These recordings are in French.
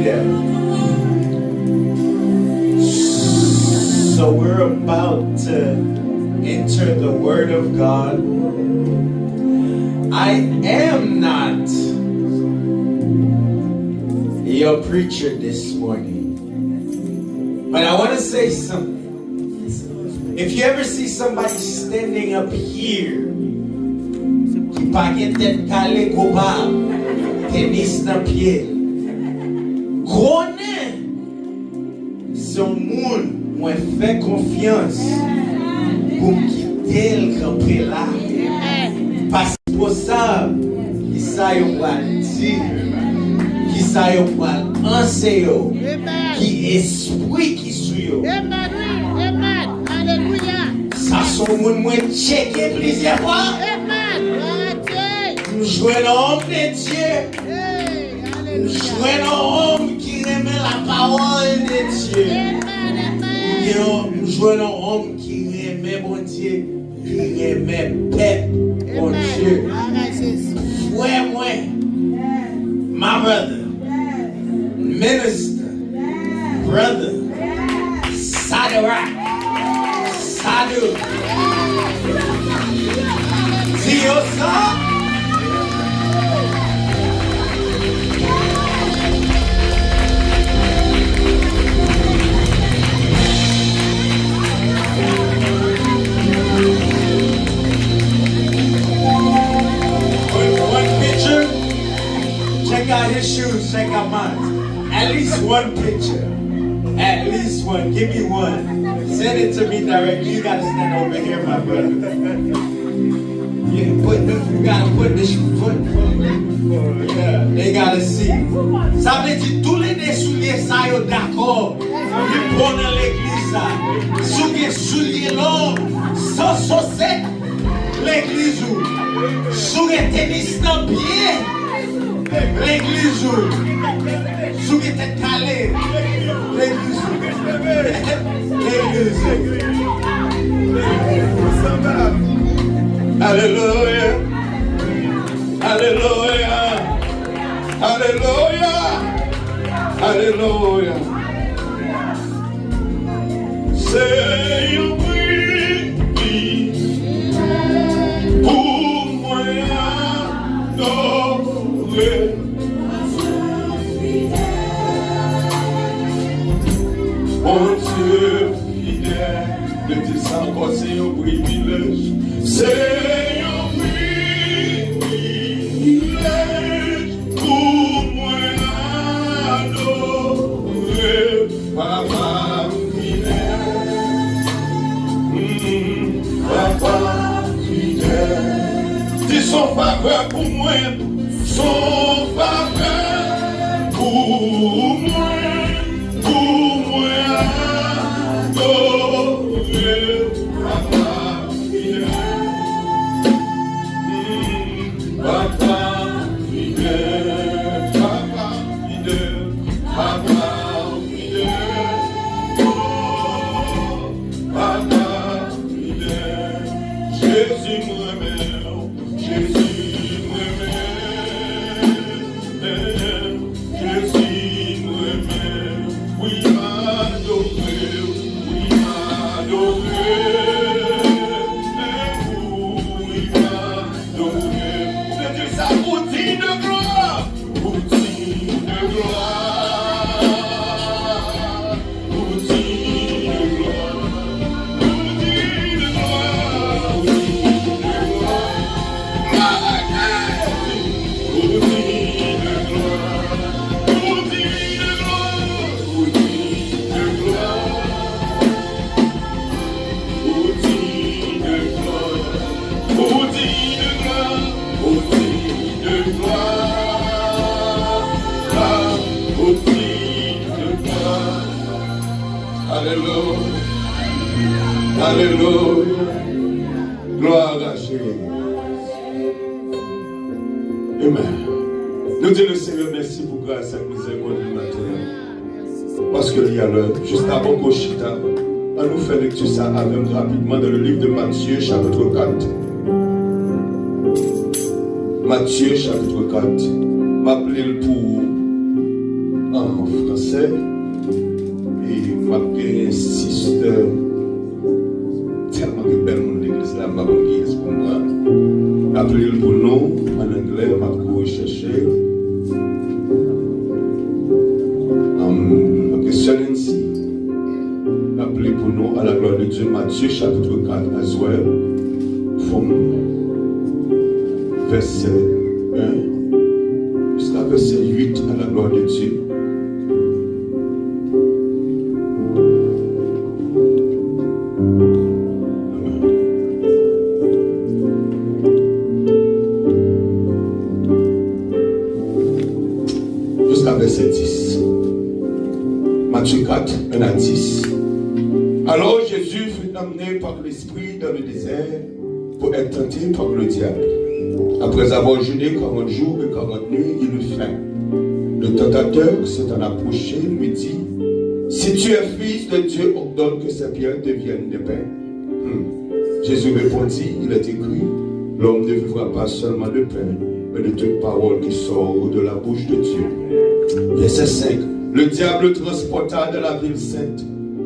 there. So we're about to enter the Word of God. I am not your preacher this morning, but I want to say something. If you ever see somebody standing up here, qui pa gen tête calé goba, tennis dans pied, connaît son monde, moi fait confiance pour quitter le camper là, parce que pour ça, qui ça y va dire, qui ça y va enseigner, qui esprit qui suit. Ça son monde moins checké plusieurs fois. Nous jouons l'homme de Dieu. Nous jouons l'homme qui remet la parole de Dieu. Nous jouons l'homme qui remet mon Dieu, qui remet paix mon Dieu. Ouais, moi, my brother, minister, brother, Sadorak. Sadu. See your son? One picture. Check out his shoes. Check out mine. At least one picture. At least one. Give me one. Send it to me directly. You gotta stand over here, my brother. You gotta put this foot. Yeah, they gotta see. Ça veut dire tous les souliers ça yo d'accord. Ils vont dans l'église ça. Souliers souliers longs, sans chaussettes. L'église où. Souliers tennis dans pied. L'église où. Souliers tête calée. L'église où. Hallelujah. Hallelujah. Hallelujah. Hallelujah. C'est oui pour moi adorer. Mon Dieu fidèle, le dire ça encore, c'est un privilège. C'est un privilège pour moi adorer Papa fidèle. Papa fidèle. Dis son faveur pour moi, son faveur pour moi. Alléluia. Gloire à Jésus. Amen. Nous disons le Seigneur merci pour grâce et miséricorde du matin. Parce qu'il y a l'heure, juste avant Koshita, on nous fait lecture ça avec rapidement dans le livre de Matthieu, chapitre 4. Matthieu, chapitre 4. M'appeler pour en français. Et je insiste tellement de belles monde de l'église là, je vais vous pour moi. Appelez-le pour nous en anglais, je vais rechercher. Excellency, appelez pour nous à la gloire de Dieu, Matthieu chapitre 4 as well, from verset 1 jusqu'à verset 8 à la gloire de Dieu. Jusqu'à verset 10. Matthieu 4, 1 à 10. Alors Jésus fut amené par l'Esprit dans le désert pour être tenté par le diable. Après avoir jeûné 40 jours et 40 nuits, il eut faim. Le tentateur s'étant approché lui dit, si tu es fils de Dieu, ordonne que ces pierres deviennent des pains. Jésus répondit, il est écrit, l'homme ne vivra pas seulement de pain, mais de toute parole qui sort de la bouche de Dieu. Verset 5. Le diable le transporta de la ville sainte,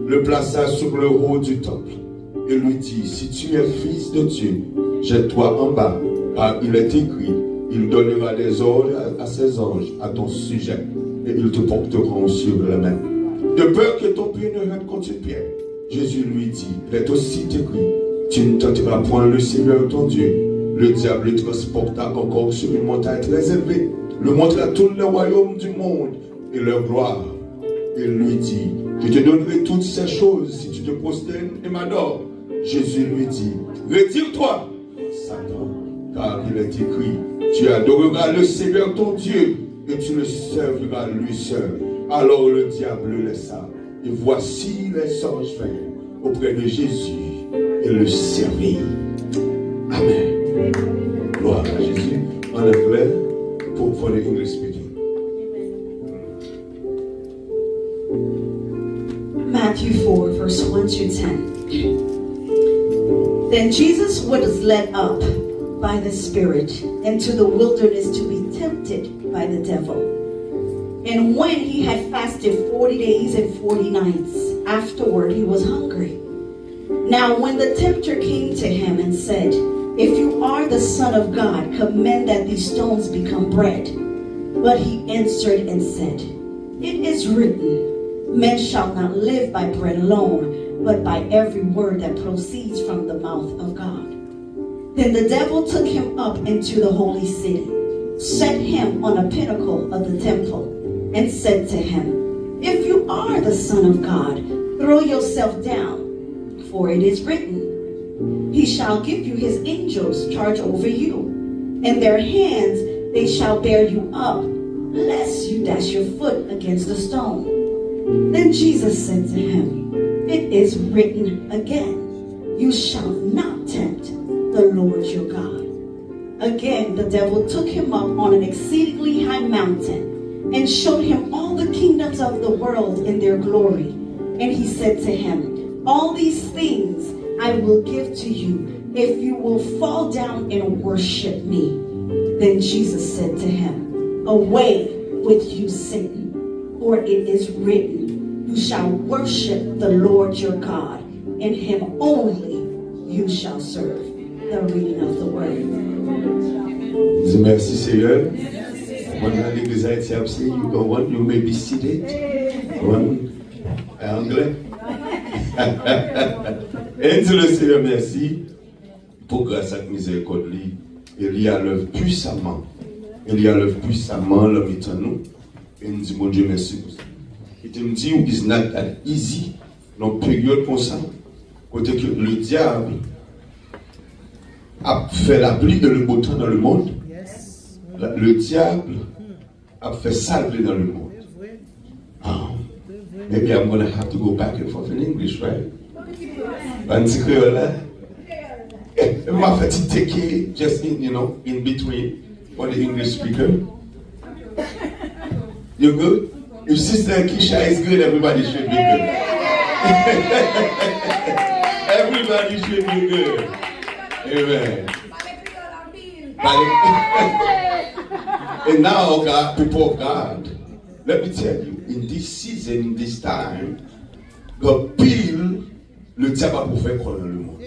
le plaça sur le haut du temple et lui dit, si tu es fils de Dieu, jette-toi en bas, car il est écrit, il donnera des ordres à ses anges à ton sujet et ils te porteront sur la main. De peur que ton pied ne heurte contre une pierre. Jésus lui dit, il est aussi écrit, tu ne tenteras point le Seigneur ton Dieu. Le diable le transporta encore sur une montagne très élevée, le montra tous les royaumes du monde et leur gloire. Il lui dit, je te donnerai toutes ces choses si tu te prosternes et m'adores. Jésus lui dit, retire-toi, Satan, car il est écrit, tu adoreras le Seigneur ton Dieu et tu le serviras lui seul. Alors le diable le laissa. Et voici les anges vinrent auprès de Jésus et le servirent. Amen. Gloire à Jésus. En anglais, for the English speaking. Matthew 4, verse 1 to 10. Then Jesus was led up by the Spirit into the wilderness to be tempted by the devil. And when he had fasted 40 days and 40 nights, afterward he was hungry. Now when the tempter came to him and said, if you are the Son of God, command that these stones become bread. But he answered and said, it is written, men shall not live by bread alone, but by every word that proceeds from the mouth of God. Then the devil took him up into the holy city, set him on a pinnacle of the temple, and said to him, if you are the Son of God, throw yourself down, for it is written, he shall give you his angels charge over you, and their hands they shall bear you up, lest you dash your foot against a stone. Then Jesus said to him, it is written again, you shall not tempt the Lord your God. Again the devil took him up on an exceedingly high mountain, and showed him all the kingdoms of the world in their glory. And he said to him, all these things I will give to you, if you will fall down and worship me. Then Jesus said to him, away with you, Satan, for it is written, you shall worship the Lord your God, and him only you shall serve. The reading of the word. Merci Seigneur. When l'église haïtienne, you may be seated. En anglais. Et dit le Seigneur merci pour grâce à miséricorde. Il y a l'œuvre puissamment. Il y a l'œuvre puissamment l'homme est en nous. Et nous dit mon Dieu merci pour ça. Il me dit it's not that easy. Dans une période comme ça, côté que le diable a fait la pluie et le beau temps dans le monde. Le diable a fait salver dans le monde. Maybe I'm going to have to go back and forth in English, right? Banti Creole, m'a fait take just in, in between for the English speaker. You good? If Sister Keisha is good, everybody should be good. Everybody should be good. Amen. And now, God, people of God, let me tell you, in this season, in this time, God pile, le diable a pour faire quoi dans le monde.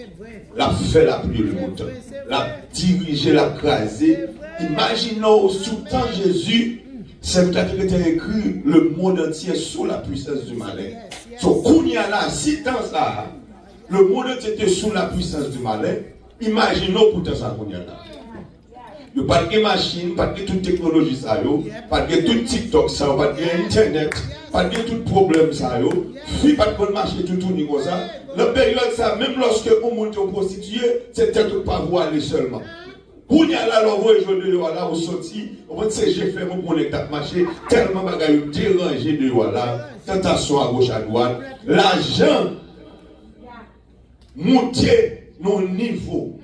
La fait la pluie le monde. La diriger, la craser. Imaginons, sous le temps de Jésus, c'est peut-être que tu as écrit le monde entier sous la puissance du malin. So, Kounia là, si tant ça, le monde entier était sous la puissance du malin, imaginons pourtant ça Kounia là. Il n'y a pas de machine, pas de toute technologie, ça, pas de tout TikTok, ça, pas de Internet, pas de tout problème, ça, puis pas de marché, tout comme ça. La période, ça, même lorsque on monte au prostitué, c'est peut-être pas vous aller seulement. Pour y aller, alors, vous voyez, là, au sorti, on va dire, j'ai fait mon connecteur marché, tellement bagaille dérangé de voilà, tentation à gauche, à droite. L'argent, monter nos niveaux.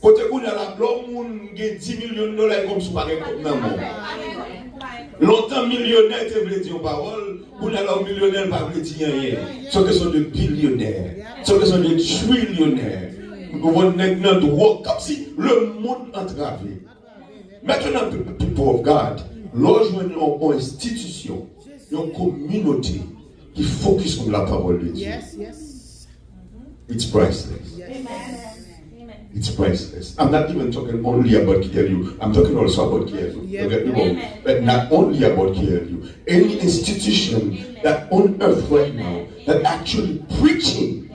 Côté où il y a la l'homme qui a 10 millions de dollars comme ça, comme dans le monde. Longtemps millionnaire, tu veux dire parole, où il y a l'homme millionnaire, pas veux dire rien. Ce que sont des billionnaires, ce que sont des trillionnaires. Nous avons notre droit, comme si le monde entravé. Maintenant, people of God, lorsqu'on a une institution, une communauté qui focus sur la parole de Dieu. It's priceless. It's priceless. I'm not even talking only about KLU. I'm talking also about KLU. Don't get me wrong. But not only about KLU. Any institution that on earth right now that actually preaching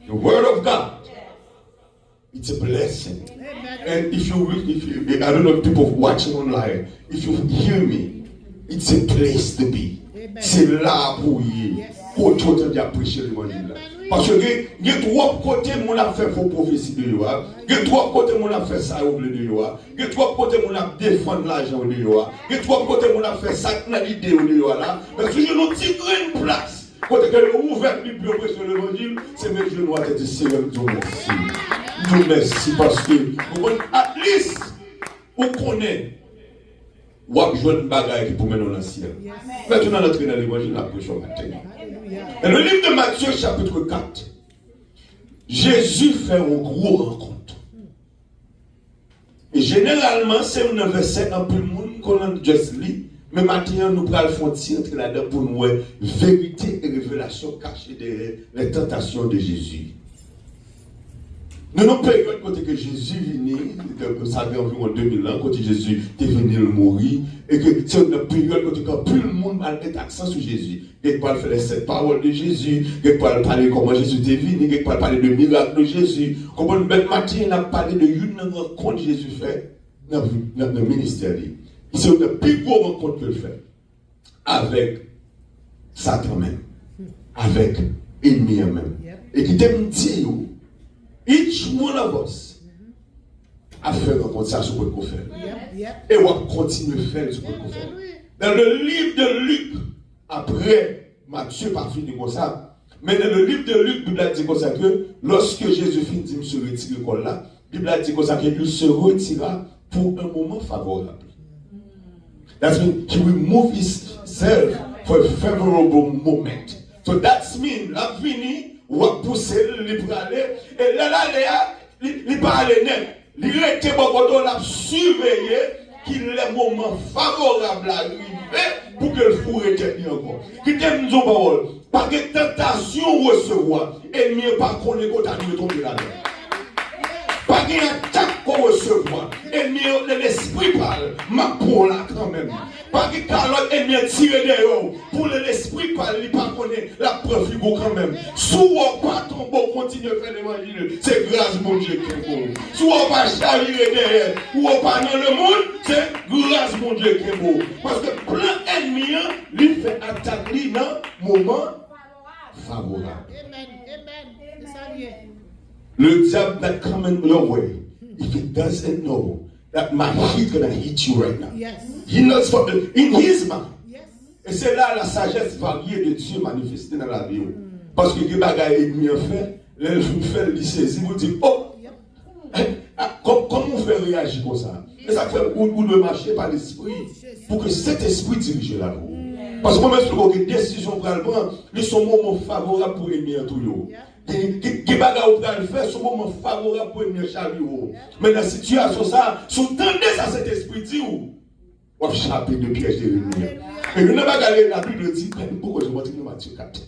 the word of God, it's a blessing. And if you, I don't know if people watching online, if you hear me, it's a place to be. C'est là pour y pour tout le temps prêcher l'évangile. Parce que il y a trois côtés mon a fait faux prophétie de Yoa, il y a trois côtés mon a fait ça au bleu de Yoa, il y a trois côtés mon a défendre l'argent de Yoa, il y a trois côtés mon a fait ça dans l'idée de Yoa là, parce que je nous tire une place. Côté que le ouvert plus prêcher l'évangile, c'est mes genoux à te dire Seigneur, Dieu merci. Dieu merci parce que at least on connaît ou à jouer une bagaille qui pour mener dans le ciel. Maintenant, on entre dans l'évangile, la prêche au matin. Dans le livre de Matthieu, chapitre 4, Jésus fait une grosse rencontre. Et généralement, c'est un verset un peu le monde qu'on a juste lu, mais maintenant, nous prenons le fond de là-dedans pour nous vérité et révélation cachée derrière les tentations de Jésus. Nous avons une période côté que Jésus venait, ça fait environ 2000 ans, quand Jésus est venu mourir, et que c'est une période côté que plus le monde a mis accent sur Jésus. Quelque part, faire les 7 paroles de Jésus, quelque part, parler comment Jésus est venu, quelque part, parler de miracles de Jésus. Comment une belle matin, on a parlé de une rencontre que Jésus fait dans le ministère. C'est une plus grosse rencontre qu'il fait avec Satan même, avec l'ennemi même. Et qui t'aime dire, each one of us a fait rencontre ça sur qu'on fait. Et on va continuer à faire ce qu'on fait. Dans le livre de Luc, après Matthieu pas fini comme ça, mais dans le livre de Luc, la Bible dit comme ça que lorsque Jésus finit de se retirer comme là, la Bible dit comme ça qu'il se retira pour un moment favorable. That means he will move himself for a favorable moment. So that means la fini ou à pousser les aller et là il pas aller net. Il était beaucoup la surveiller qu'il est moment favorable à arriver pour que le four retenir encore. Qui t'aime nous parole pas que tentation recevoir ennemi pas connaître qu'on arrive tomber là-dedans. Pas qu'il attaque qu'on recevoir ennemi l'esprit parle ma pour là quand même. Pas que l'autre ennemi tiré dehors pour l'esprit parle il pas connaître la preuve il quand même. Soit pas tomber continuer à faire l'évangile c'est grâce mon Dieu qui est beau. Soit pas chavirer derrière ou pas dans le monde c'est grâce mon Dieu qui est beau. Parce que plein ennemi lui fait attaquer dans moment favorable. Amen. Le diable that coming your way, if he doesn't know that my heat gonna hit you right now, he knows for in his mind. Et c'est là la sagesse variée de Dieu manifestée dans la vie. Parce que les bagages ennemis en fait, les fait le saisir, vous dites oh, comment on fait réagir comme ça? Et ça fait où le marcher par l'esprit pour que cet esprit dirige la roue. Parce que moi, je trouve que les décisions pour le prendre, ils sont moments favorables pour l'ennemi en tout. Qui bagages ou pral faire sont moments favorables pour l'ennemi en chariot. Mais dans la situation ça, sous tendez à cet esprit dit On va échapper de pièges de l'ennemi. Et nous n'avons pas regardé la Bible dit, pourquoi je montre Matthieu 4.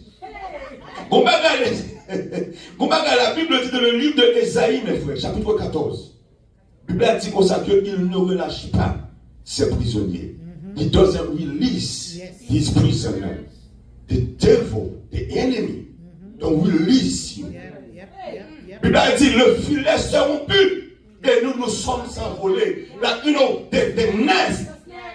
On va regarder la Bible dit dans le livre de Ésaïe, mes frères, chapitre 14. La Bible a dit comme ça qu'il ne relâche pas ses prisonniers. He doesn't release his prisoners. The devil, the enemy, don't release you. La Bible a dit le filet s'est rompu et nous sommes envolés. That, you know, the nest,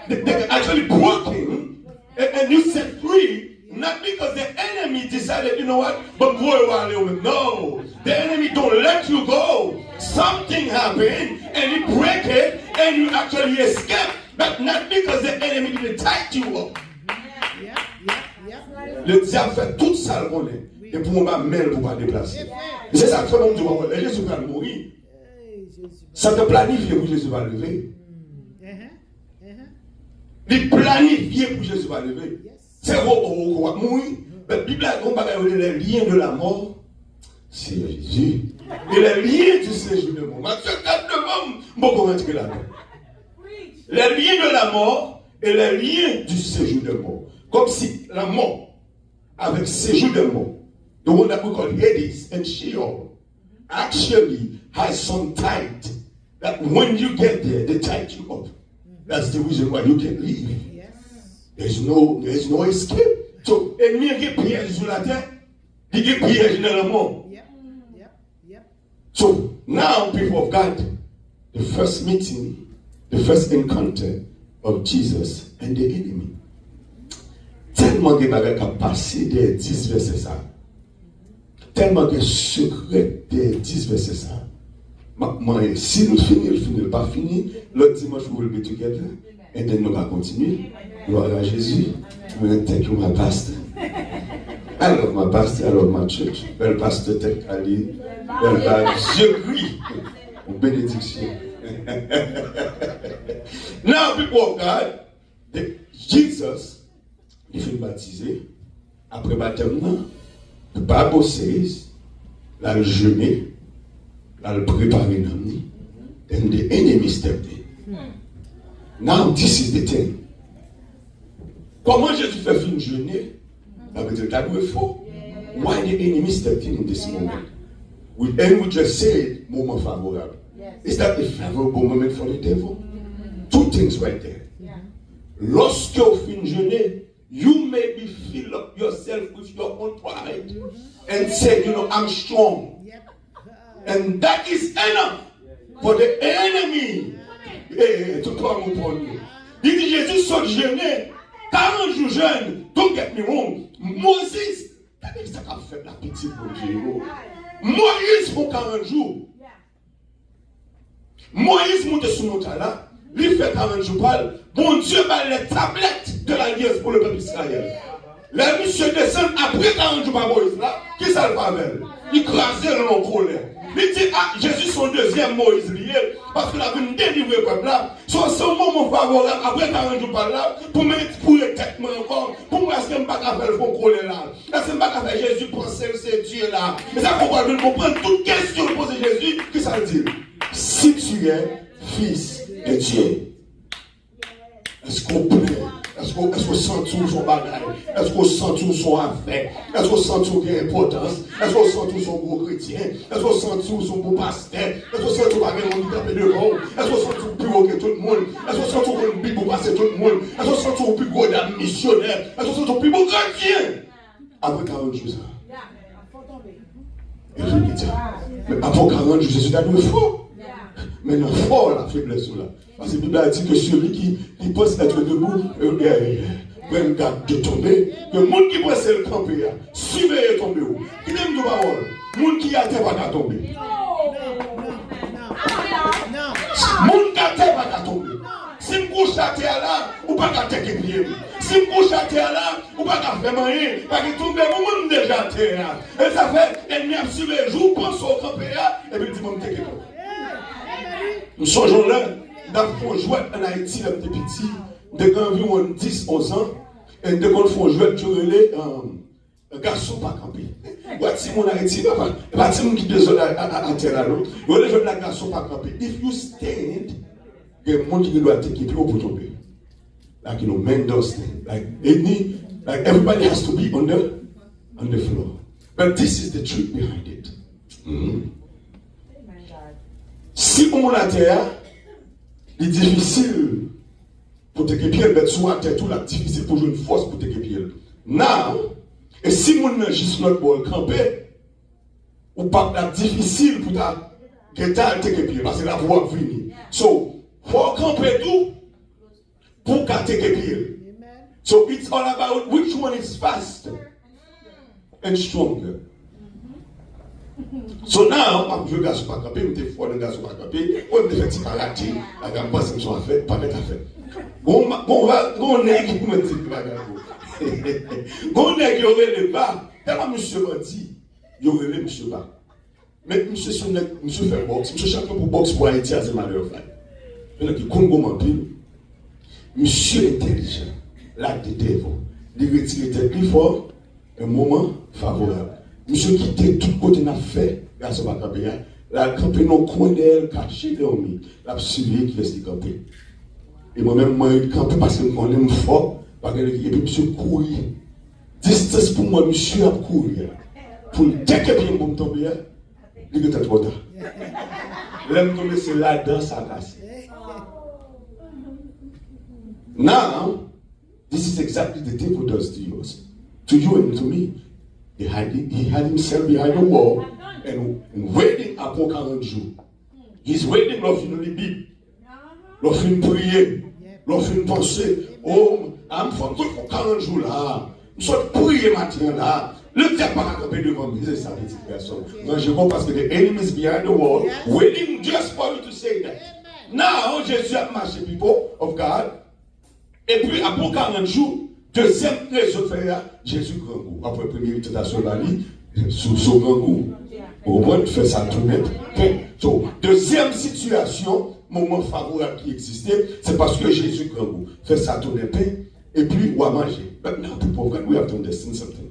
they actually broken and you set free. Not because the enemy decided, you know what, but no, the enemy don't let you go. Something happened and you break it and you actually escape. But not because the enemy didn't tie you up. Le diable fait tout ça le connaît. Et pour moi, même pour pas déplacer. C'est ça que fait mon Dieu. Jésus va mourir. Ça te planifie pour Jésus va lever. Il planifie pour Jésus va lever. C'est quoi mourir. La Bible a dit les liens de la mort, c'est Jésus. Et les liens du séjour de mort. Matthieu 4 de mort, beaucoup rentrer là-dedans. Les liens de la mort et les liens du séjour de mort. Comme si la mort, avec séjour de mort, the one that we call Hades and Sheol, actually has some tight. That when you get there, they tie you up. That's the reason why you can leave. There's no escape. So, ennemi qui piège sur la terre, il qui piège dans le monde. So, now, people of God, the first meeting, the first encounter of Jesus and the enemy. Tellement de bagages qui ont passé des 10 versets ça. Tellement de secrets des 10 versets ça. Si nous finissons, pas fini, l'autre dimanche, we will be together. Et then nous allons continuer. Gloire à Jésus. Thank you, my pastor. I love my pastor, I love my church. Bel pasteur, tel Ali. Bel pasteur, je prie. Une bénédiction. Now, people of God, Jesus, il fait baptiser. Après baptême, le Bible says, là, le jeûner, là, le préparer l'ennemi. Then the enemy stepped in. Now, this is the thing. Comment Jésus fait fin jeûner? Ça veut dire that we're faux. Why the enemy stepped in this moment? We just said, moment favorable. Is that a favorable moment for the devil? Two things right there. Lorsque vous fin jeûner, you maybe fill up yourself with your own pride and say, you know, I'm strong. And that is enough for the enemy to come upon you. Il dit Jésus saute jeûner, 40 jours jeûne, don't get me wrong. Moses, ça a fait la petite pour Dieu. Moïse pour 40 jours. Moïse monte sur mon là, il fait 40 jours parle. Bon Dieu bat les tablettes de l'alliance pour le peuple d'Israël. Les monsieur descend après 40 jours par Moïse là, qui ça le pavel? Il crasait le long colère. Il dit, ah, Jésus son deuxième Moïse lié, parce qu'il a venu délivrer le peuple là. Soit ce moment favorable, après 40 jours par là, pour mettre pour le tête encore, pour moi, est-ce que je ne vais pas faire le fond colère là? Est-ce que je ne vais pas faire Jésus penser c'est Dieu là? Mais ça, pourquoi je ne prendre toute question de poser Jésus, qui ça veut dire? Si tu es fils de Dieu, est-ce qu'on plaît? Est-ce qu'on sent tout son bagage? Est-ce qu'on sent tout son affaire? Est-ce qu'on sent tout son importance? Est-ce qu'on sent tout son gros chrétien? Est-ce qu'on sent tout son beau pasteur? Est-ce qu'on sent tout bagage qui tape de l'eau? Est-ce qu'on sent tout plus haut que tout le monde? Est-ce qu'on sent tout le plus beau passer tout le monde? Est-ce qu'on sent tout le plus gros dame missionnaire? Est-ce qu'on sent tout le plus beau chrétien? Après 40 jours, ça. Et je lui dis, mais après 40 jours, Jésus a dit, faux. Mais le fort, la faiblesse là. Parce que la Bible a dit que celui qui pense être debout, même garde de tomber, que le monde qui pense le camper, suivez tomber où. Qui aime de parole, le monde qui a terre va tomber. Le monde qui a terre va tomber. Si je couche à terre là, ou pas qu'à terre qui pied. Si je couche à terre là, ou pas qu'à faire rien, parce que tomber, moi-même déjà à terre. Et ça fait, ennemi a suivi, je pense au camper, et puis il dit, moi, je t'ai nous sommes là, nous joué en Haïti, nous étions petits, nous avons environ 10-11 ans, et nous avons joué un garçon pas campé. Si mon Haïti, pas si qui désolé à terre à l'autre, nous avons joué un garçon pas campé. If you stand, il y a des gens qui doivent t'équiper pour tomber. like men does things. Like everybody has to be on the floor. But this is the truth behind it. Si on a terre, c'est difficile pour te pied, mais soit terre tout la difficile pour jouer une force pour te pied. Now, et si on a juste notre bol campé, ou pas la difficile pour ta guetta te pied parce que la voix venir. So, faut camper tout pour te pied. So it's all about which one is faster and stronger. So now, je gars pas camper, me te fois le gars pas camper, on me fait petit paraté, la gamme pas ce qu'on fait, pas mettre à faire. On est qui me dit pas gars. On est qui aurait le bas, tellement monsieur m'a dit, il aurait le monsieur bas. Mais monsieur fait boxe, monsieur champion pour boxe pour Haïti à ce malheur fait. Il y a qui Congo m'empile. Monsieur intelligent, là de dévot, il retire tête plus fort, un moment favorable. Monsieur quitté tout côté n'a fait, grâce à campé, la campé non coin d'elle, caché dormi, la suivi qui laisse camper. Et moi-même, moi, campé parce que on aime fort, parce que et puis monsieur courir. Distance pour moi, monsieur a courir. Pour dès que bien bon tomber, il est trop tard. L'aime tomber, c'est là-dedans, ça casse. Now, this is exactly the devil does to you and to me. He had himself behind the wall and waiting upon 40 jours. He's waiting l'offre une Bible, l'offre une prière, l'offre une pensée. Oh, I'm for 40 jours là. Nous sommes prier matin là. Le diable pas camper devant moi, c'est ça petite personne. Non, je comprends parce que the enemy is behind the wall, waiting just for you to say that. Now, Jésus a marché, people of God. Et puis, après 40 jours, deuxième raison de faire, Jésus grand goût. Après première tentation de la vie, sous grand goût. Au moins, fait ça tout net. So, deuxième situation, moment favorable qui existait, c'est parce que Jésus grand goût. Fait ça tout net, et puis, on va manger. But now, people of God, we have to understand something.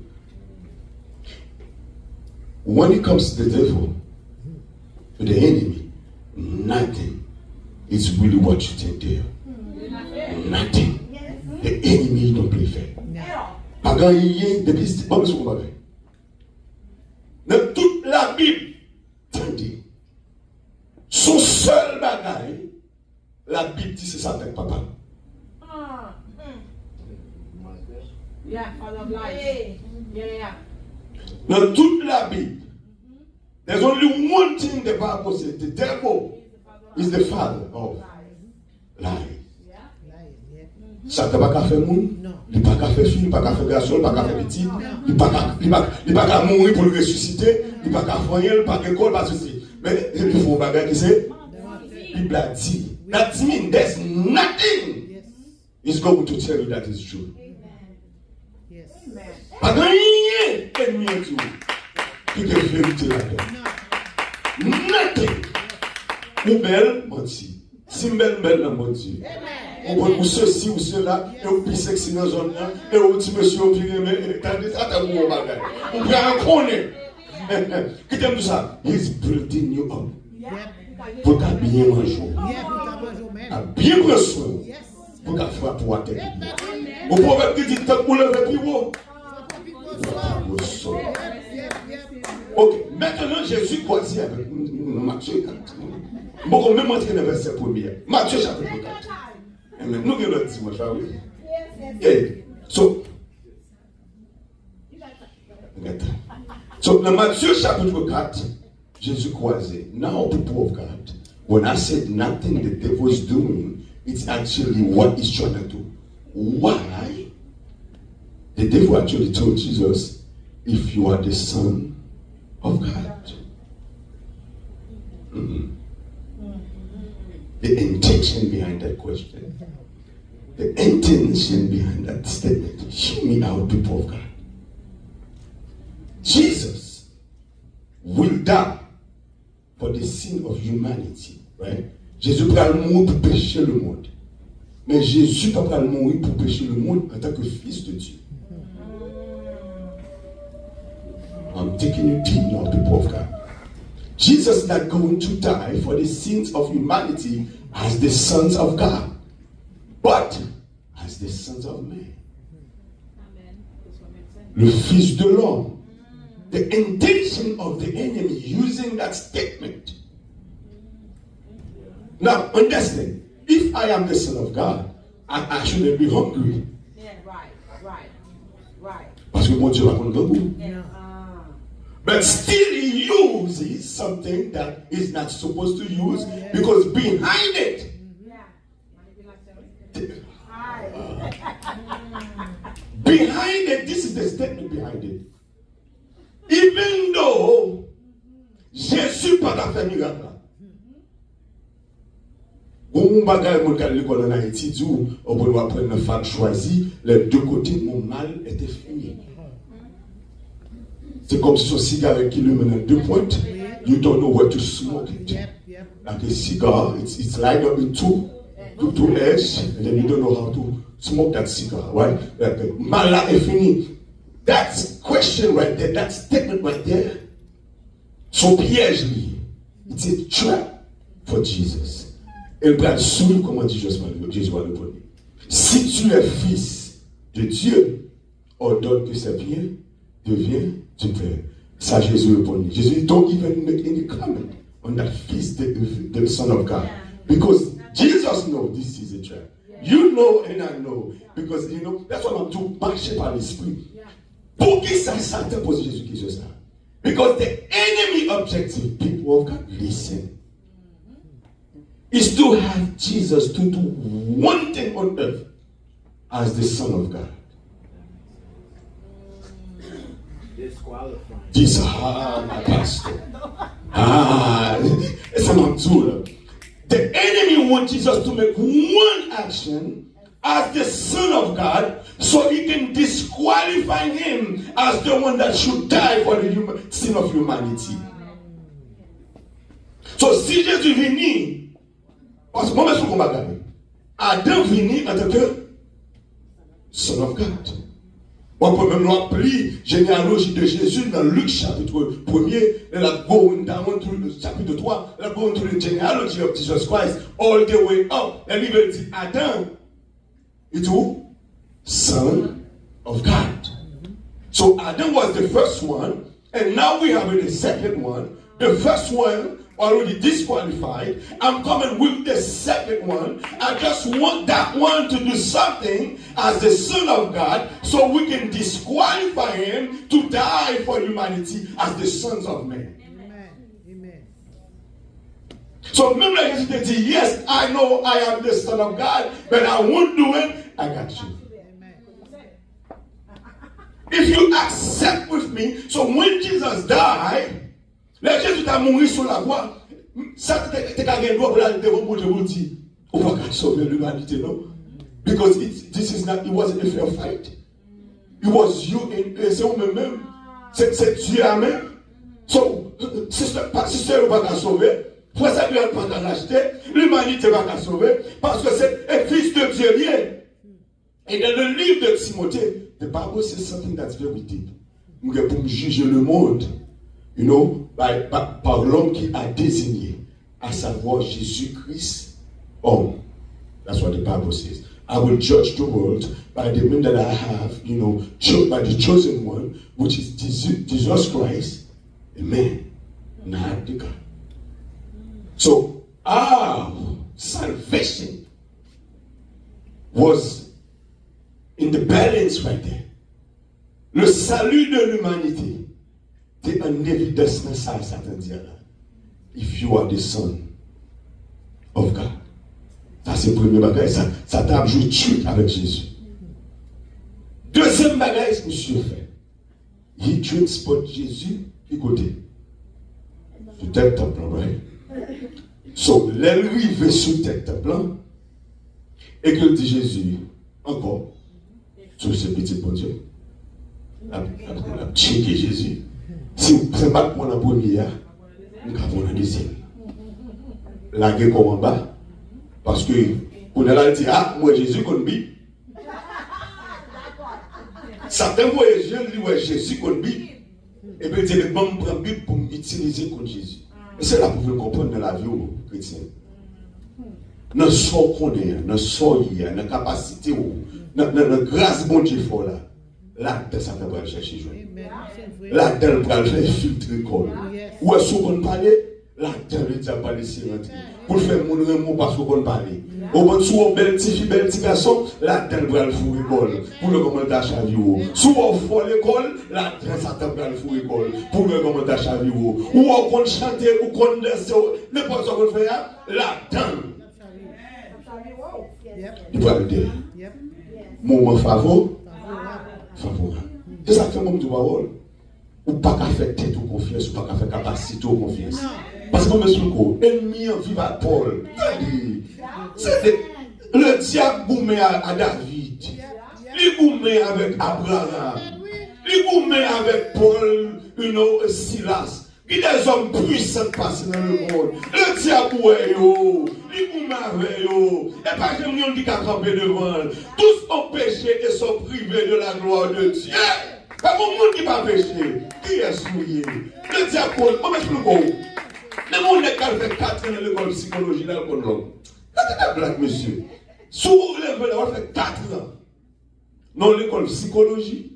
When it comes to the devil, to the enemy, nothing is really what you think they are. Nothing. The enemy don't play fair. Pas gagné depuis bon ce qu'on va faire. Dans toute la Bible, attendez, son seul bagage, la Bible dit c'est ça avec papa. Yeah, father of life. Yeah. Dans toute la Bible, there's only one thing the Bible says: the devil is the father of lies. Ça ne va pas faire moun, il ne va pas faire fille, il ne va pas faire garçon, il ne va pas faire petit, il ne va pas mourir pour le ressusciter, il ne va pas faire rien, il ne va pas école, pas ceci. Mais il faut un bagage qui c'est, il a dit. That means there's nothing is going to tell you that is true. Pas rien ennemi en tout qui te vérité là-dedans. Nothing. Ou belle, menti. Si belle, menti. On peut ceci ou cela, et on peut sexy dans la zone, et on dit monsieur, on peut mais ça t'a bon bagage. On peut en connaître. Qui t'aime tout ça? He's building you up. Pour qu'à bien manger. À bien prendre soin. Pour qu'à faire pour la tête. Au proverbe qui dit, tant qu'on lève plus haut. Ok, maintenant Jésus croisit avec Matthieu 4. Bon, on va même entrer dans le verset 1er. Matthieu chapitre 4. Amen. Nous avons le dimanche, oui. So, dans Matthieu chapitre 4, Jésus croisait. Now, people of God, when I said nothing the devil is doing, it's actually what he's trying to do. Why? The devil actually told Jesus, if you are the Son of God. The intention behind that question, the intention behind that statement, hear me out, people of God. Jesus will die for the sin of humanity, right? Jésus va mourir pour pécher le monde. Mais Jésus va pas mourir pour pécher le monde en tant que fils de Dieu. I'm taking you deep now, people of God. Jesus is not going to die for the sins of humanity as the sons of God, but as the sons of men. Le Fils de l'homme. The intention of the enemy using that statement. Now, understand, if I am the Son of God, I shouldn't be hungry. Yeah, right. Parce que mon Dieu va prendre goût. But still he uses something that is not supposed to use because behind it, behind it, this is the statement behind it. Even though Jésus pas fait miracle. Bon bagage mon cas l'école en Haïti dit on peut apprendre fac choisi les deux côtés mon mal était fini. C'est comme si son cigarette qui le mène à 2 pointes, you don't know where to smoke it. Like a cigar, it's lined up in two edges, and then you don't know how to smoke that cigar, right? Mal est fini. That question right there, that statement right there, son piège, it's a trap for Jesus. Et le bras souille, comment dit Jésus va le prendre. Si tu es fils de Dieu, ordonne que ces biens deviennent du Père. Ça, Jésus répond. Jésus, don't even make any comment on that feast, the Son of God. Because Jesus knows this is a trap. You know and I know. Because, you know, that's what I'm doing, marcher par l'esprit. Pour qui ça te pose Jésus question ça? Because the enemy objective, people of God, listen, is to have Jesus to do one thing on earth as the Son of God. This my pastor. It's a tool. The enemy wants Jesus to make one action as the Son of God so he can disqualify him as the one that should die for the sin of humanity. So si Jésus vient, parce que moi je suis comme Adam vient en tant que Son of God. On peut même appeler généalogie de Jésus dans Luc chapitre 1er, la going down through le chapitre 3, la going through the genealogy of Jesus Christ all the way up. La Bible dit Adam is who? Son of God. So Adam was the first one, and now we have the second one. The first one already disqualified. I'm coming with the second one. I just want that one to do something as the Son of God so we can disqualify him to die for humanity as the sons of men. Amen. So remember Jesus said, yes, I know I am the Son of God, but I won't do it. I got you. If you accept with me, so when Jesus died, là, Jésus a mouru sur la croix. Ça, t'es qu'à gagner droit pour aller devant Dieu pour dire, on va pas sauver l'humanité, non? Because it wasn't a fair fight. It was you and c'est vous-même. C'est Dieu à même. So, si c'est pas qu'à sauver, pour ça qu'il n'y a pas qu'à racheter, l'humanité va qu'à sauver, parce que c'est un fils de Dieu lié. Et dans le livre de Timothée, the Bible says something that's very deep. Pour me juger le monde, you know, par l'homme qui a désigné, à savoir Jésus-Christ, homme. That's what the Bible says. I will judge the world by the men that I have, you know, by the chosen one, which is Jesus Christ, amen, not the God. So, our salvation was in the balance right there. Le salut de l'humanité. C'est une évidence dans ça, Satan dit là. If you are the son of God. Ça, c'est le premier bagage. Ça t'a joué de suite avec Jésus. Deuxième bagage, monsieur fait. Il transporte Jésus du côté. Du tête temple, right? So, l'arrivée sur tête temple, et que dit Jésus, encore, sur ce petit bon Dieu, la checké Jésus. Si vous ne pas pour la première, nous avons la deuxième. La guerre comme en bas, parce que on a là dit, ah, moi Jésus qu'on bip. Certains voient Jésus qu'on bip, et puis ils disent, mais bon, prend bip pour m'utiliser contre Jésus. Et c'est là pour vous comprendre dans la vie chrétienne. dans son qu'on est, dans son y dans capacité, dans la grâce bon Dieu fort là. Là, ça va pas chercher jour. Là, elle va faire filtrer col. Ou est-ce qu'on parle? Là, elle va pas laisser rentrer. Pour faire mon remous parce qu'on parle. Au bon sous belle petit garçon, là, elle va le fourrer col. Pour le commentaire chavio. Sous au fort l'école, là, ça va le fourrer col. Pour le commentaire chavio. Ou on compte chanter, ou qu'on danser, n'importe ce qu'on fait là, dedans. Il va le dire. Moment favorable. C'est ça que je dis, ou pas qu'à faire tête ou confiance, ou pas qu'à faire capacité ou confiance. Parce que je suis ennemi en vive à Paul. C'est le diable gourmet à David. Il gourmet avec Abraham. Il gourmet avec Paul, Silas. Il y a des hommes puissants passés dans le monde. Le diable est yo. Il gourmet avec yo. Et pas que nous qui camper devant. Tous ont péché et sont privés de la gloire de Dieu. Pas mon monde qui va pécher. Qui est souillé? Le diable, on met le go. Le monde qui a fait 4 ans dans l'école de psychologie dans le monde. C'est un blague, monsieur. Sous le on fait 4 ans. Dans l'école de psychologie.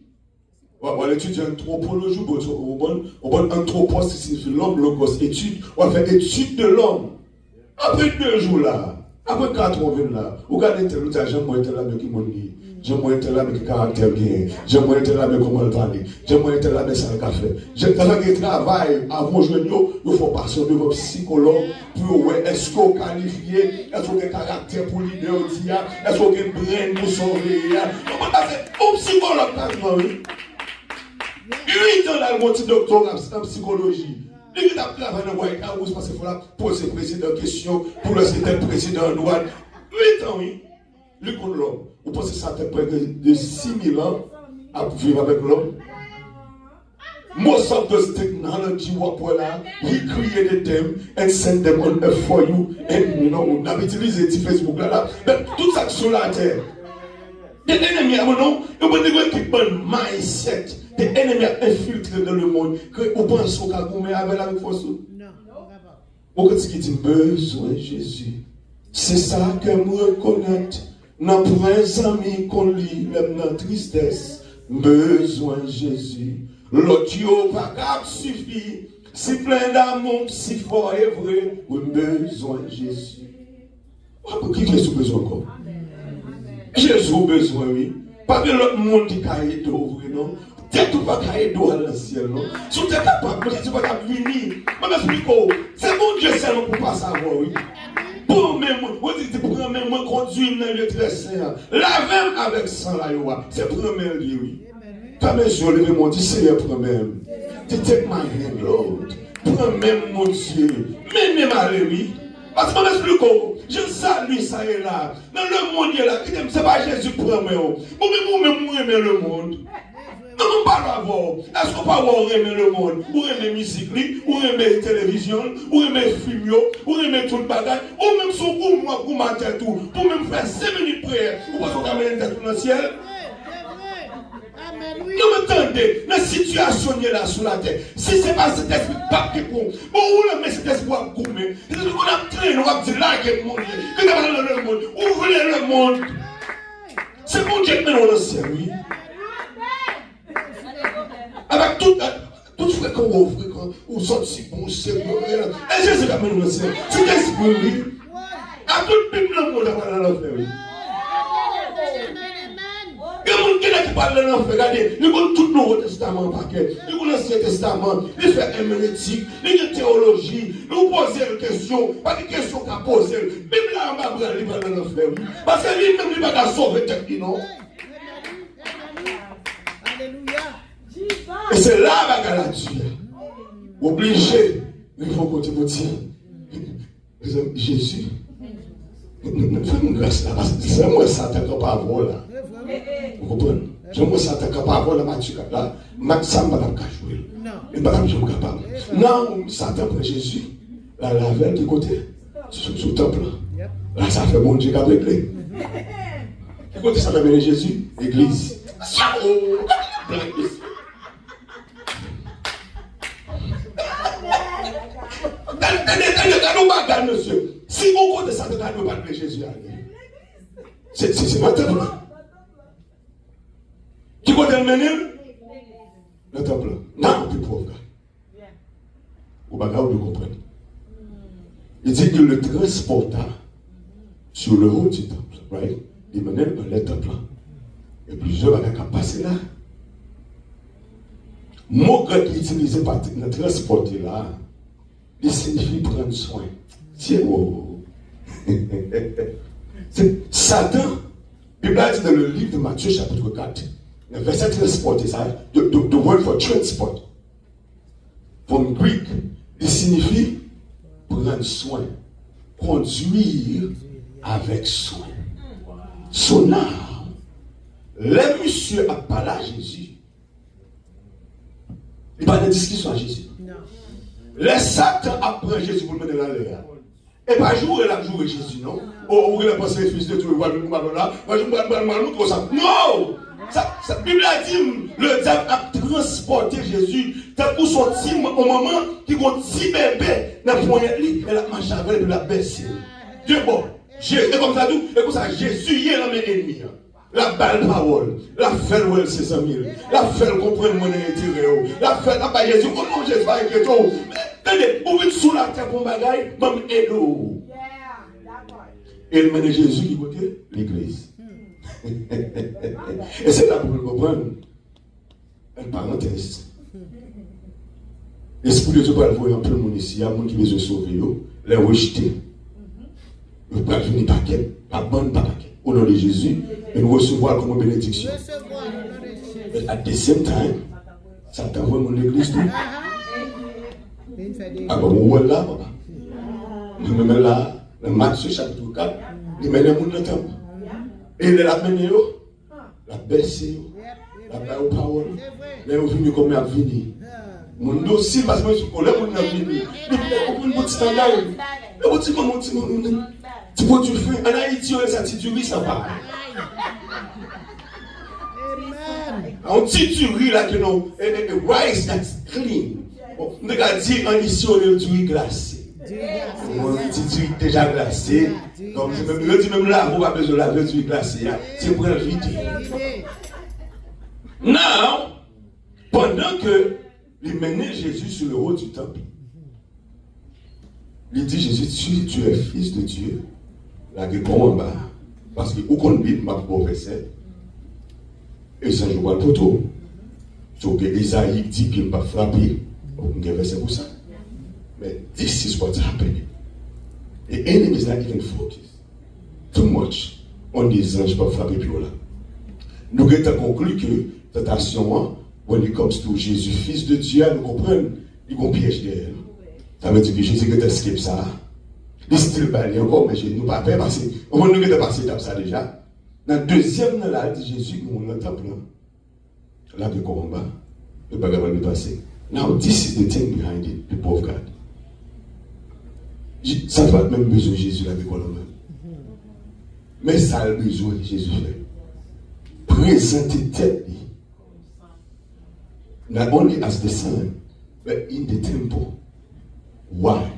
On va étudier anthropologie, on va anthropos, c'est signifie l'homme, logos, étude. On va faire étude de l'homme. Après 2 jours là, après 4 ans, on vient là. Vous regardez tel autre, j'aime être là, mais qui m'ont dit. J'aime être là, mais qui caractère bien. J'aime être là, mais comment le parler. J'aime être là, mais ça le café. J'aime que travail avant de jouer, il faut passer devant psychologue pour voir est-ce qu'on est qualifié, est-ce qu'on a caractère pour l'idée, est-ce qu'on a brain pour sauver. On psychologue, quasiment, oui. 8 ans là, mon petit doctorat en psychologie. Il a travaillé dans le White House parce qu'il faut poser président question pour le c'était président en douane. 8 ans, oui. Lui contre l'homme. Vous pensez que ça fait près de 6000 ans à vivre avec l'homme? Most of those technology là, he created them and sent them on earth for you. And on a utilisé Facebook là. Mais tout ça sur la terre. Les ennemis, non, ils ont des équipements mindset. Les ennemis infiltrés dans le monde. Vous pensez qu'on a combien avec force? Non. Vous avez dit besoin de Jésus. C'est ça que je reconnais. Dans les amis qu'on lit, même dans la tristesse. Besoin de Jésus. L'autre pas capable suffit. Si plein d'amour, si fort et vrai. Vous avez besoin de Jésus. Qui est-ce que besoin encore? Jésus a besoin, oui. Pas que l'autre monde qui a aidé, non? C'est tout pas qui a aidé dans le ciel, non? Si tu es capable, si tu n'es pas capable de venir, je m'explique, c'est mon Dieu seulement pour ne pas savoir, oui. Pour même, vous dites, pour même, moi, conduire dans le très saint. La même avec sang, là, c'est pour même, oui. Ta main sur le mon Dieu, Seigneur, pour même. Tu take my hand, Lord. Pour même, mon Dieu. Même, allez, oui. Parce que je m'explique, je salue ça et là. Dans le monde, là, c'est pas Jésus premier. Vous aimez le monde. Non, on parle d'abord. Est-ce qu'on peut aimer le monde? Vous aimez la musique, vous aimez la télévision, vous aimez le film, vous aimez tout le bagage, ou même son goût, moi, vous matin tout. Pour même faire 5 minutes de prière, vous pensez qu'on amène tête dans le ciel? Nous m'entendez, la situation est là sur la terre. Si ce n'est pas cet esprit de pape qui compte, bon, vous le cet esprit de gourmet. C'est ce qu'on a traîné, on va dire là que le monde, que dans le monde, ouvrez le monde. C'est mon Dieu qui met dans le ciel, oui. Avec tout fréquent ou sorti bon, c'est bon. Et Jésus qui met dans le ciel. C'est l'esprit, oui. À tout le monde, on va dans l'enfer, oui. Il y a des gens qui parlent de l'enfer, regardez, ils ont tout le Nouveau Testament en paquet, ils ont l'Ancien Testament, ils font herméneutique, ils ont théologie, ils posent des questions, pas des questions qu'à poser. Même là, on va aller dans l'enfer. Parce que lui-même, il va sauver tête, non? Et c'est là que la Dieu. Obligé, il faut qu'on te dire, Jésus, fais-moi grâce là, c'est moi ça, t'as pas à voir là. Vous comprenez? Je me sens capable d'avoir la matière là. Ça ne va pas jouer. Je ne vais pas jouer capable. Non, Satan prend Jésus. La veille de côté. Sous le temple. Là, ça fait mon Dieu qui a réglé. Écoutez, ça fait Jésus. L'église. Monsieur. Si Si on compte ça, tu ne peux pas appeler Jésus. C'est ma temple. Qui compte le mener? Le temple. Non, plus pauvre. Ou pas vous comprenez. Il dit qu'il le transporta sur le haut du temple. Right? Il menait dans le temple. Et plusieurs ont passé là. Le mot grec utilisé par le transporter là, il signifie prendre soin. C'est wow. Satan, la Bible dit dans le livre de Matthieu chapitre 4, le verset transporter, ça, the word for transport, from Greek, il signifie prendre soin, conduire avec soin. Son âme, les monsieur a parlé à Jésus. Il parle de discussion à Jésus. Les Satan apprend Jésus pour le mettre dans l'air. Et pas jouer la jouer Jésus, non? Ou il a pensé fils de Dieu, il va jouer là, va jouer comme ça. Non! La Bible a dit, le diable a transporté Jésus. Tant qu'on sorti au moment qui ont 10 bébés dans le poignet de lui, elle a marché avec elle, elle a baissé. Dieu bon. Et comme ça, Jésus y est dans mes ennemis. La belle parole, la fait le 600 000, la fait le comprendre mon intérêt, la fait la bas Jésus, comment Jésus va écrire tout. Mais tenez, vous venez sous la terre pour bagaille, même Edo. Et il mène Jésus qui côté l'église. Et c'est là pour vous comprendre. Une parenthèse. L'Esprit de Dieu va le voir un peu le monde ici, il y a des gens qui veulent sauver, les rejeter. Ils ne peuvent pas venir paquet, pas bonne, pas paquet. Au nom de Jésus, et nous recevoir comme bénédiction. Et at the same time, ça t'envoie mon église tout. Ah bon, où est là, papa? Je me mets là, dans Matthieu chapitre 4, il met les gens dans le temple. Et il a mené, la baissé, la baisse aux paroles. Mais on vient comme il a venu. Mon dossier, parce que je suis collé, on a venu. Il y a un standard. Tu peux tu fais en Haïti, ça titule ça va. On titule là que non, rice that's clean. On a dit en ici on est du glacé. On titule déjà glacé. Donc je dis même là, on va besoin de laver du glacé. C'est pour éviter. Now, pendant que il menait Jésus sur le haut du temple, il dit Jésus, tu es fils de Dieu. Là, que en bas, parce que où qu'on dit, ma professeur, et ça joue pas le poteau. Donc, Isaïe dit qu'il va frapper, on a verset pour ça. Mais this is what's happening. The enemy is not even focused too much on des anges pour frapper plus là. Nous avons conclu que tentation, when it comes to Jésus, fils de Dieu, nous comprenons, il y a un piège derrière. Ça veut dire que Jésus a escapé ça. Il style balé encore, mais nous pas faire passer. Au moins, nous avons passé comme ça déjà. Dans le deuxième, là, dit Jésus, nous avons temple. Là, de combat, le bagage va passer. Now, this is the thing behind it, people of God. Ça va même besoin de Jésus, là, de quoi même. Mais ça a besoin de Jésus fait. Présenter tête. Not only as the Son, but in the temple. Why?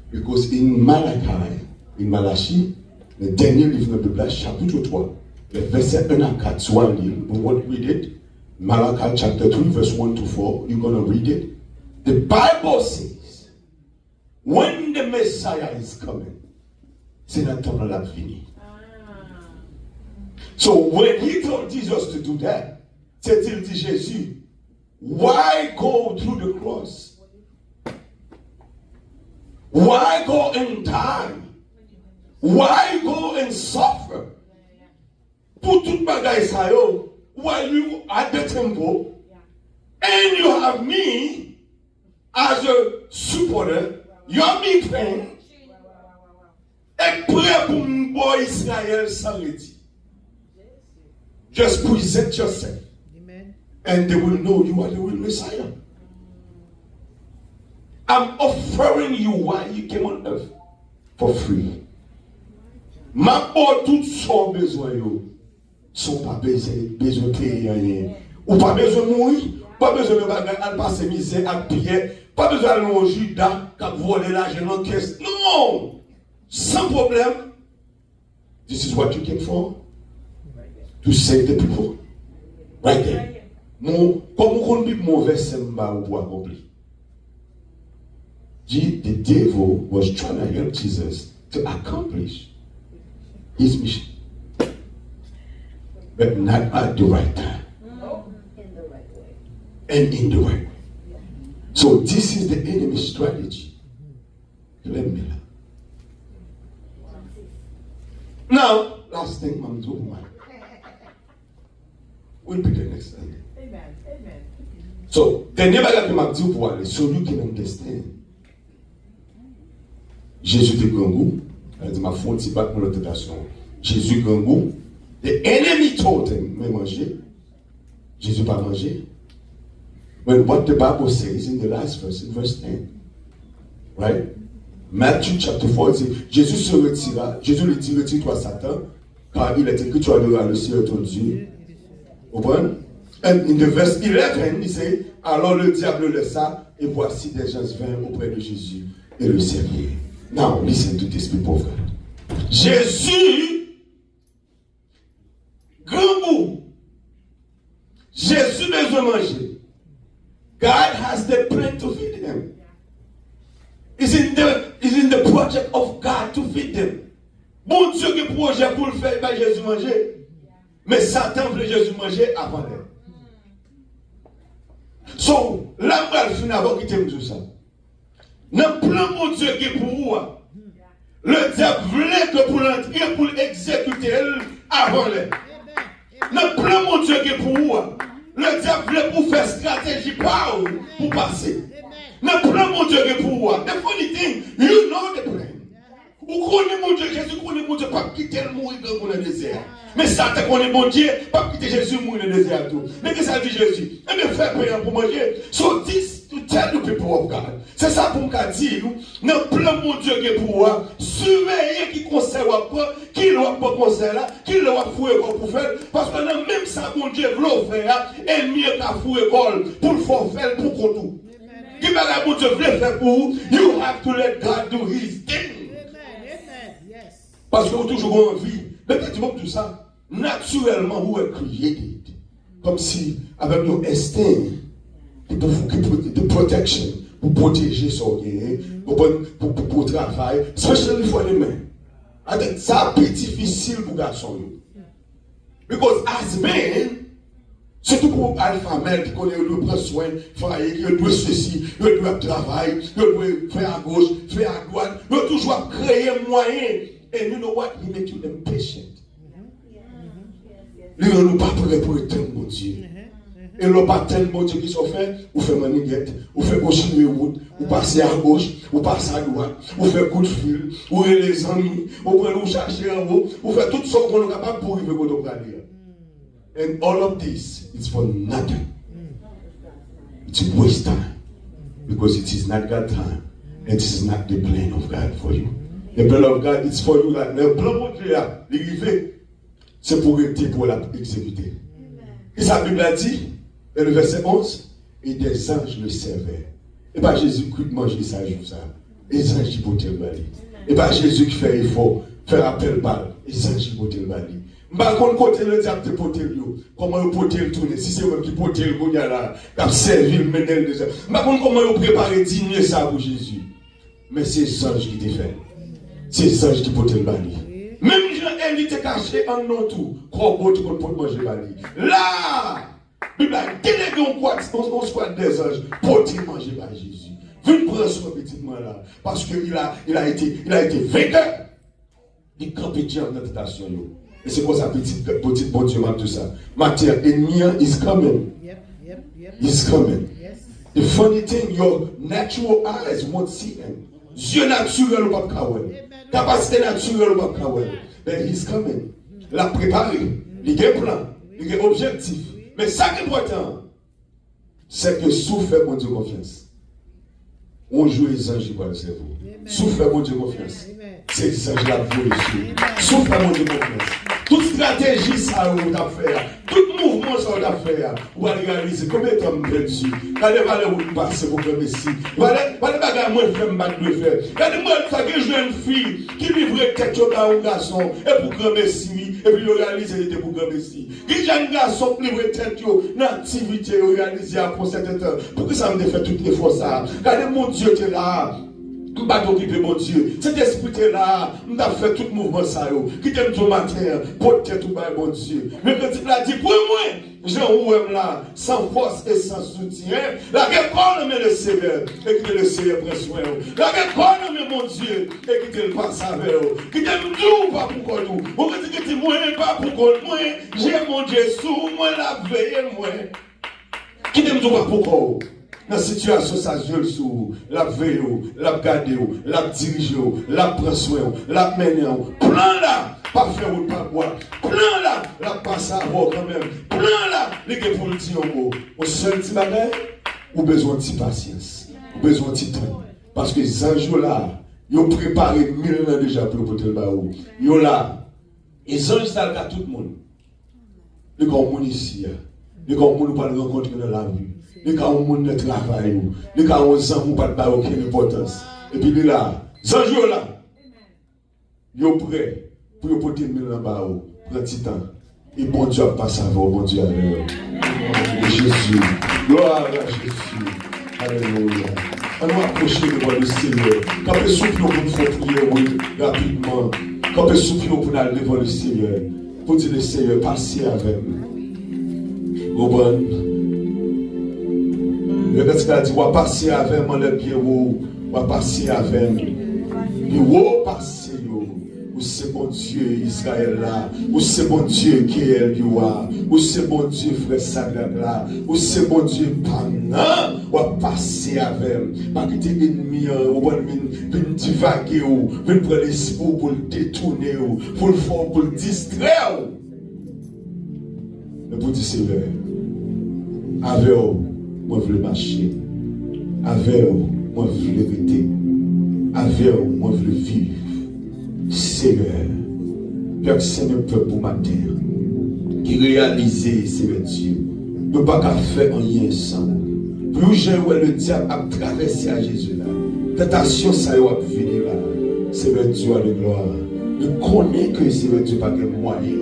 Because in Malachi, le dernier livre de la Bible, chapitre 3, le verset 1 à 4, soit we won't read it. Malachi chapter 3, verse 1 to 4, you're going to read it. The Bible says, when the Messiah is coming, c'est la temps de la vie. So when he told Jesus to do that, c'est-il dit Jésus, why go through the cross? Why go and die? Why go and suffer? Pour tout bagay sa yo, while you at the temple, and you have me as a supporter, you're me friend, et prêt pour m'boy Israël sans l'étit. Just present yourself, and they will know you are the real Messiah. I'm offering you what you came on earth for free. Ma pour tout son besoin yo, sont pas besoin de payer rien. Ou pas besoin de mourir, pas besoin de bagarre à passer misère à pied, pas besoin de Judas qui a volé l'argent en caisse. Non! sans problème. This is what you came for? To save the people. Right there. Comme on dit mauvais symbole pour accomplir. The devil was trying to help Jesus to accomplish his mission. But not at the right time. In the right way. And in the right way. So this is the enemy's strategy. Let me know. Now, last thing I'm doing. We'll be the next Sunday. Amen. Amen. So, dernier bagage que m'a dit pour aller, so you can understand. Jésus te grand goût. Elle dit, ma faute, c'est pas pour la tentation. Jésus grand goût. The enemy told him, mais manger. Jésus pas manger. But what the Bible says in the last verse, in verse 10. Right? Matthew chapter 4, dit, Jésus se retira. Jésus lui dit, retire-toi Satan, car il est écrit, tu adoreras le Seigneur ton Dieu. Open? And in the verse 11, il dit, alors le diable laissa, et voici des gens vinrent auprès de Jésus et le servirent. Now, listen to this people of God. Jésus, grand goût. Jésus besoin manger. God has the plan to feed him. It's in the project of God to feed them. Bon Dieu qui projet pour le faire, pas Jésus manger. Mais Satan voulait Jésus manger avant elle. So, là, on va finir avant qu'il t'aime tout ça. Dans le plan mon Dieu qui est pour vous, le diable voulait que pour l'entrer, pour l'exécuter avant elle. Dans le plan mon Dieu qui est pour vous, le diable voulait pour faire stratégie pour passer. Dans le plan mon Dieu qui est pour vous, the funny thing, you know the plan. Vous connaissez mon Dieu, Jésus connaît mon Dieu, pas quitter le mourir dans le désert. Mais Satan connaît mon Dieu, pas quitter Jésus mourir dans le désert tout. Mais qu'est-ce que ça dit Jésus? Et me faire payer pour manger. So this to tell the people of God. C'est ça pour me dire, dans le plan mon Dieu qui est pour vous, surveillez qui conseille pas, qui ne va pas conseiller là, qui ne va fouiller pour faire. Parce que dans même ça mon Dieu veut faire, et mieux qu'à fouiller pour le faire pour qu'on tout. Qui va mon Dieu veut faire pour vous, you have to let God do his thing. Parce que vous toujours envie. Mais quand tu vois tout ça, naturellement, vous êtes created. Comme si, avec nos instincts de protection, pour protéger son bien, pour travail, especially for les mains. Ça c'est difficile pour les garçons. Because as men, surtout pour alpha male qui connaît le prendre soin, il doit ceci, il doit travailler, il doit faire à gauche, faire à droite, il doit toujours créer un moyen. And you know what? He make you impatient. Lui, on ne pas prêt pour être un bon Dieu. Et l'on pas tellement Dieu qui sont faits, ou fait maniguette, ou fait continuer route, ou passer à gauche, ou passer à droite, ou fait coup de fil, ou les amis, ou prendre ou chercher en haut, ou fait tout ce qu'on est capable pour arriver au dire. And all of this is for nothing. It's a waste time. Because it is not God's time. And it is not the plan of God for you. The plan of God is for you. Le plan de Dieu, l'arrivée, c'est pour être pour l'exécuter. Et sa Bible a dit, dans le verset 11, et des anges le servaient. Et pas Jésus-Christ manger ça, joue ça. Et les anges qui portent le bali. Et pas Jésus qui fait effort, faire appel balle. Et les anges qui portent le bali. Par contre, côté le diable te porter le comment il porter le tourner, si c'est même qui porter le gounia là, qui a servi le ménel déjà. Par contre, comment il préparer dîner ça pour Jésus. Mais c'est les anges qui te fait. C'est les anges qui portent le bali. Même Jean, il était caché en non tout. Corbeau, tu peux manger bali. Là, il a délégué on squad des anges pour te manger par Jésus. Venez prendre ce petit moi là. Parce qu'il a été vainqueur. Il campe dans la tentation. Et c'est quoi ça, petit bon Dieu, tout ça. Matière, ennemi is coming. Yep. He's coming. Yes. The funny thing, your natural eyes won't see him. Yeux naturel ou pas kawel. Capacité naturelle ou pas kawel. But he's coming. La préparé. Il y a un plan. Il y a un objectif. Mais ça qui est important, c'est que souffle mon Dieu confiance. On joue les anges pour le cerveau. Souffle mon Dieu confiance. C'est les anges là pour les yeux. Souffle mon Dieu confiance. toute stratégie ça on t'a fait, tout mouvement ça on t'a fait, on va réaliser combien de temps perdu. Regardez valeur où passer pour faire Messi. Regardez bagarre moi faire battre de faire. Regardez moi ça que je une fille qui livrait tête au un garçon et pour grand Messi et puis réaliser était pour grand Messi. Qui jeune garçon qui livrait tête dans activité réaliser après certain temps. Pour que ça me fait toutes les fois ça. Regardez mon Dieu tu es là. Je ne vais pas t'occuper, mon Dieu. Cet esprit là, nous avons fait tout le mouvement ça. Qui t'aime tout matin, pour te tout bas, mon Dieu. Mais quand tu l'as dit, pour moi, Jean là, sans force et sans soutien, la guerre mais le Seigneur, et que le Seigneur prend soin. La guerre mais mon Dieu, et que le passe avec vous. Qui t'aime tout, pas pour nous. Vous me dites que moi, pas pour moi, j'ai mon Dieu sous moi, la veille, moi. Qui t'aime tout, pas pour vous. Dans la situation, ça joue sous la veille, la garde, la dirige, la prend soin, la mène, plan là, pas faire ou pas boire, plan là, la passe à voir quand même, plan là, les gars pour le dire au mot, au seul petit bagage, ou besoin de patience, ou besoin de temps, parce que ces anges là, ils ont préparé 1000 ans déjà pour le baou, ils sont là, et les anges ça le tout le monde, les grands monde ici, les grands monde pas le rencontrer dans la rue. Les gens ont un travail, les gens ont un amour, pas de aucune importance. Et puis là, ces jours là, ils sont prêts pour porter 1000 ans pour un petit temps. Et bon Dieu passe avant, bon Dieu avec Jésus. Gloire à Jésus. Alléluia. On va approcher devant le Seigneur. Quand on souffle pour nous faire prier rapidement, quand on souffle pour nous aller devant le Seigneur, pour dire le Seigneur, passez avec nous. Au bon. Le gars a dit, on va passer avec moi le pied haut, on va passer avec nous. Et on va passer, où c'est bon Dieu Israël là, où c'est bon Dieu qui est là, où c'est bon Dieu frère Sagrad là, où c'est bon Dieu Pana, on va passer avec nous. Pas que tes ennemis, on va venir divaguer, venir prendre l'esprit pour le détourner, pour le faire, pour le distraire. Mais pour dire Seigneur, avec vous, moi je veux marcher. Avec vous, moi je veux rester. Avec vous, moi je veux vivre. Seigneur, Père Seigneur, peuple pour ma terre, qui réalise, Seigneur Dieu, ne pas qu'à faire rien sans. Plus j'ai le diable a traversé à Jésus là, tentation ça va venir là. Seigneur Dieu à la gloire. Je connais que Seigneur Dieu pas de moyen,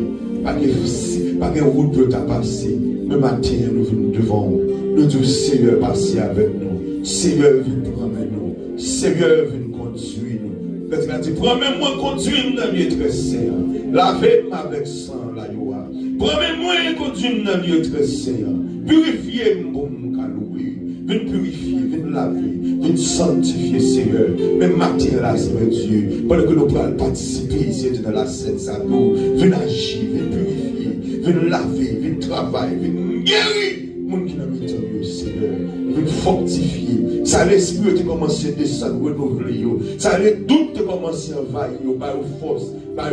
pas de route pour ta passer. Mais matin, nous venons devant vous. Nous disons, Seigneur, passez avec nous. Seigneur, viens prendre nous. Seigneur, viens conduire nous. Quand il a dit, promets-moi conduire dans le lieu très saint. Lavez-moi avec sang, la yoa. Promets-moi conduire dans le lieu très saint. Purifiez-moi pour mon caloué. Viens purifier, viens laver, viens sanctifier, Seigneur. Même matin là, Seigneur Dieu, pendant que nous pouvons participer ici dans la scène, ça nous. Viens agir, viens purifier, viens laver, viens travailler, viens guérir. Monde qui n'a mis en Seigneur, viens fortifier. Ça l'esprit qui commence à descendre, renouveler. Ça les doutes qui commence à envahir, par force, par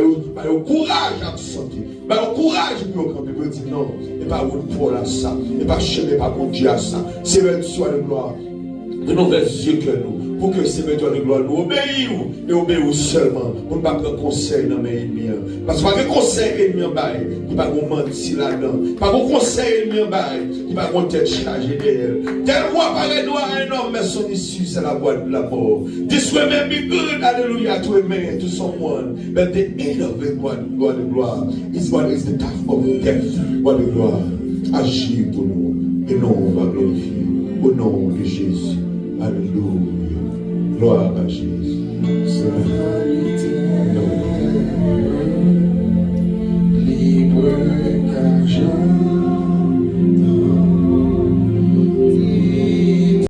courage à sortir, par courage pour camper, pour dire non, et pas pour à ça, et pas chemin, pas conduire à ça. Seigneur, soit de gloire. Venons vers Dieu que nous, pour que Seigneur de gloire nous obéissons et obéissons seulement, pour ne pas prendre conseil dans mes ennemis. Parce que pas de conseil ennemi en bail, il n'y a pas de mentir là-dedans, pas de conseil ennemi en bail, il n'y a pas de tête chargée d'elle. Telle voix paraît droit à un homme, mais son issue c'est la voie de la mort. This way may be good, hallelujah, to a man, to someone, but the end of it, what the gloire, is what is the path of death, what the gloire. Agis pour nous, et non on va glorifier, au nom de Jésus. Alléluia. Gloire à Jésus.